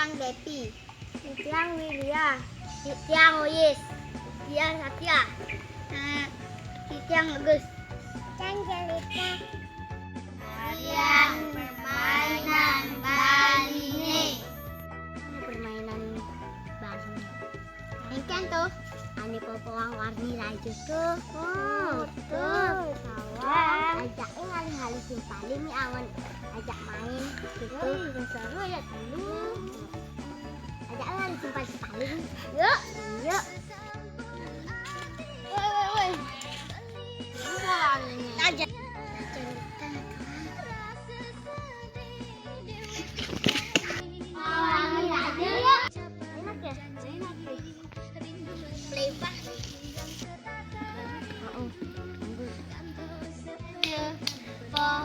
Tiang Depi, Tiang Widya, Tiang Oyis, Tiang Satya, Tiang Agus, Tiang Jelita. Tarian permainan Bali ini. Permainan Bali. Ini kan tuh, ane popowang warni laju tuh. Oh, tuh. Kawan, ajaknya halus-halus yang paling nih awan. Ajak main gitu. Seru ya dulu. Ajak halus yang paling. Yuk, yuk. Woi. Ajak.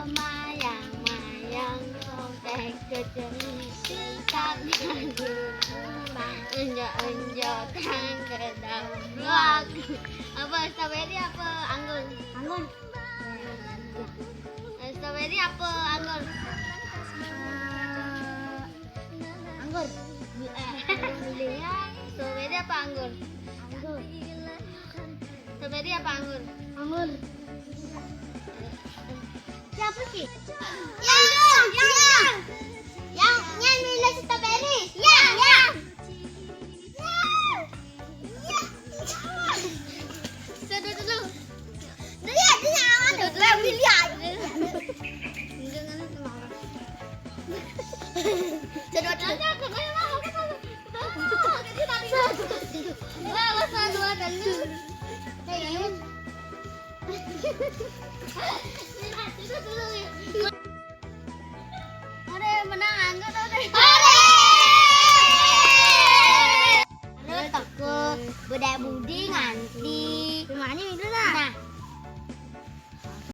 Mayang-mayang kontek keceri tangan unjuk-unjuk tang ke dalam. Apa strawberry apa anggur? Anggur. Strawberry apa anggur? Anggur. Milihnya strawberry apa anggur? Anggur. Strawberry apa anggur? Anggur. Siapa sih? Yang milih strawberry. Yang. Sedot dulu. Dia pilih aja. Jangan semangat. Sedot aja aku mau. Wah, waspada dua dulu. Are menang angkat are. Are. Takut budaya budi nganti. Gimana ini?